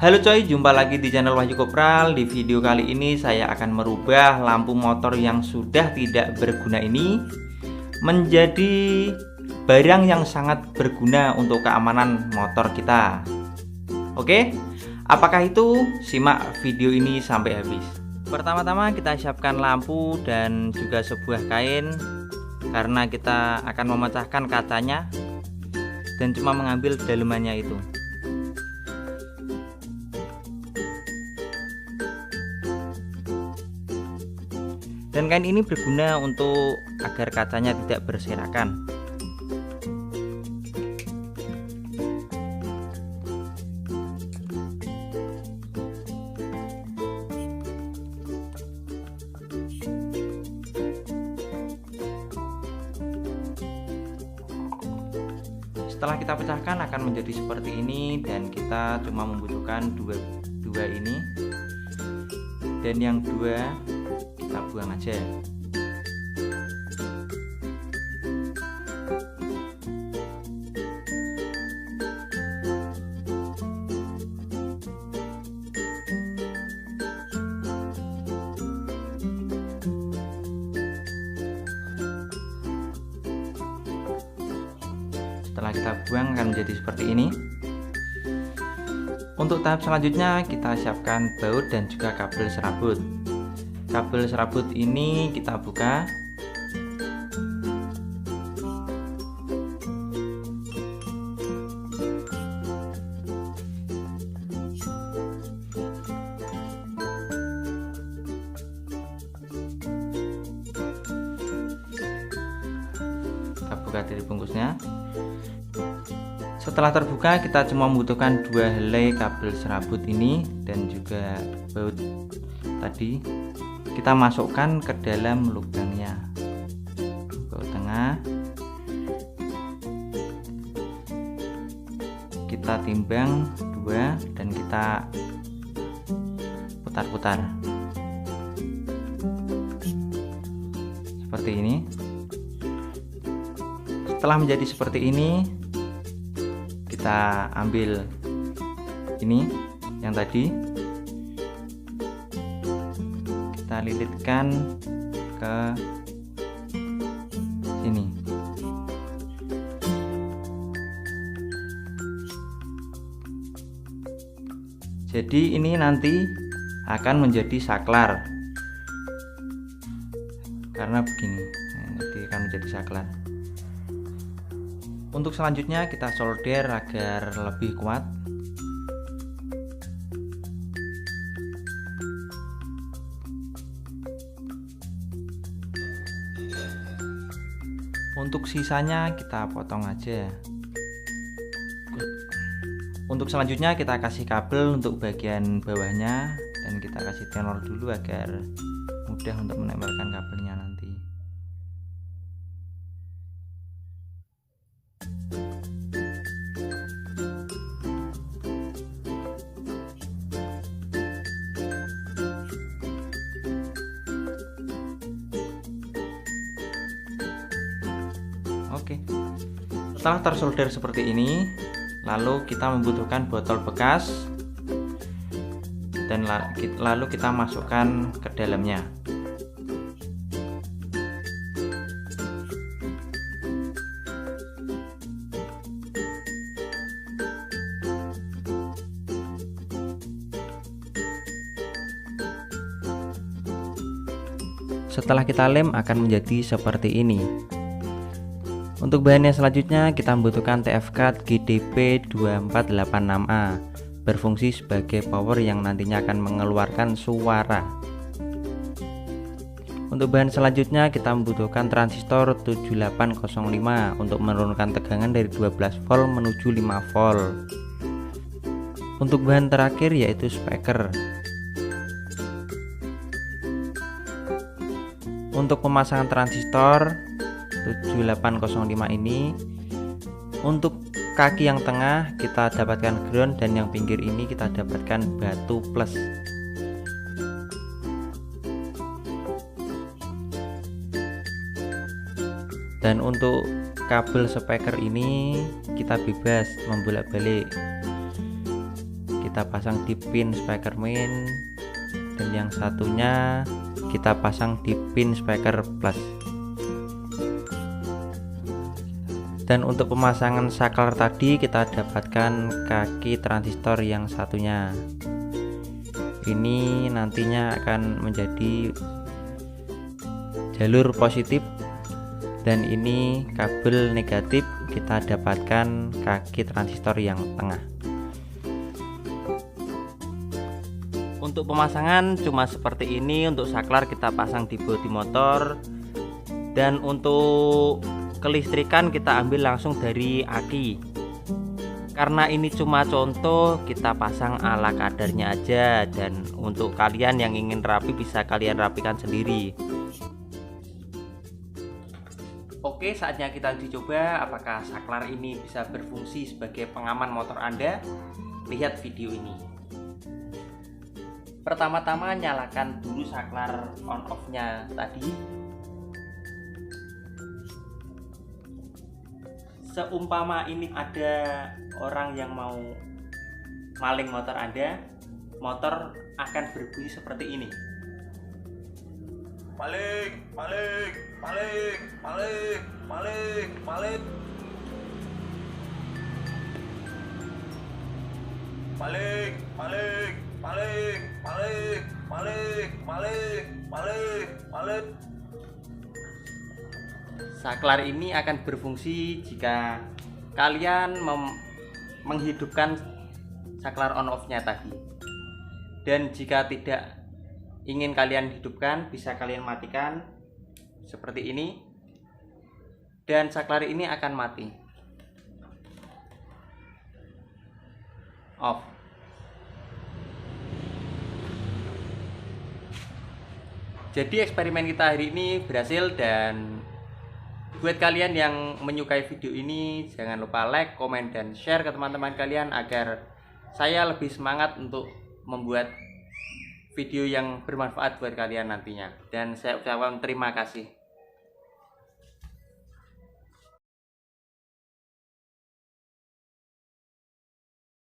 Halo coy, jumpa lagi di channel Wahyu Kopral. Di video kali ini saya akan merubah lampu motor yang sudah tidak berguna ini menjadi barang yang sangat berguna untuk keamanan motor kita. Oke, apakah itu? Simak video ini sampai habis. Pertama-tama kita siapkan lampu dan juga sebuah kain, karena kita akan memecahkan kacanya dan cuma mengambil dalemannya itu. Dan kain ini berguna untuk agar kacanya tidak berserakan. Setelah kita pecahkan akan menjadi seperti ini, dan kita cuma membutuhkan dua ini, dan yang dua kita buang aja. Setelah kita buang akan menjadi seperti ini. Untuk tahap selanjutnya kita siapkan baut dan juga kabel serabut. Kabel serabut ini kita buka. Kita buka dari bungkusnya. Setelah terbuka, kita cuma membutuhkan dua helai kabel serabut ini dan juga baut tadi. Kita masukkan ke dalam lubangnya, baut tengah. Kita timbang dua dan kita putar-putar seperti ini. Setelah menjadi seperti ini, kita ambil ini yang tadi, kita lilitkan ke sini. Jadi ini nanti akan menjadi saklar, karena begini nanti akan menjadi saklar. Untuk selanjutnya kita solder agar lebih kuat. Untuk sisanya kita potong aja. Untuk selanjutnya kita kasih kabel untuk bagian bawahnya, dan kita kasih tenor dulu agar mudah untuk menempelkan kabelnya nanti. Oke, setelah tersolder seperti ini, lalu kita membutuhkan botol bekas, dan lalu kita masukkan ke dalamnya. Setelah kita lem akan menjadi seperti ini. Untuk bahannya selanjutnya kita membutuhkan TF card GDP 2486A, berfungsi sebagai power yang nantinya akan mengeluarkan suara. Untuk bahan selanjutnya kita membutuhkan transistor 7805 untuk menurunkan tegangan dari 12 volt menuju 5 volt. Untuk bahan terakhir yaitu speaker. Untuk pemasangan transistor 7805 ini, untuk kaki yang tengah kita dapatkan ground, dan yang pinggir ini kita dapatkan batu plus. Dan untuk kabel speaker ini kita bebas membolak-balik. kita pasang di pin speaker main, dan yang satunya kita pasang di pin speaker plus. Dan untuk pemasangan saklar tadi kita dapatkan kaki transistor yang satunya. Ini nantinya akan menjadi jalur positif, dan ini kabel negatif, kita dapatkan kaki transistor yang tengah. Untuk pemasangan cuma seperti ini. Untuk saklar kita pasang di bodi motor, dan untuk kelistrikan kita ambil langsung dari aki. Karena ini cuma contoh, kita pasang ala kadarnya aja, dan untuk kalian yang ingin rapi bisa kalian rapikan sendiri. Oke, saatnya kita uji coba apakah saklar ini bisa berfungsi sebagai pengaman motor Anda. Lihat video ini. Pertama-tama nyalakan dulu saklar on off-nya tadi. Seumpama ini ada orang yang mau maling motor Anda, motor akan berbunyi seperti ini. Maling, maling, maling, maling, maling, maling. Maling, maling, maling, maling, maling, maling, maling, maling. Saklar ini akan berfungsi jika kalian menghidupkan saklar on off-nya tadi. Dan jika tidak ingin kalian hidupkan, bisa kalian matikan seperti ini, dan saklar ini akan mati. Off. Jadi eksperimen kita hari ini berhasil, dan buat kalian yang menyukai video ini, jangan lupa like, komen, dan share ke teman-teman kalian agar saya lebih semangat untuk membuat video yang bermanfaat buat kalian nantinya. Dan saya ucapkan terima kasih.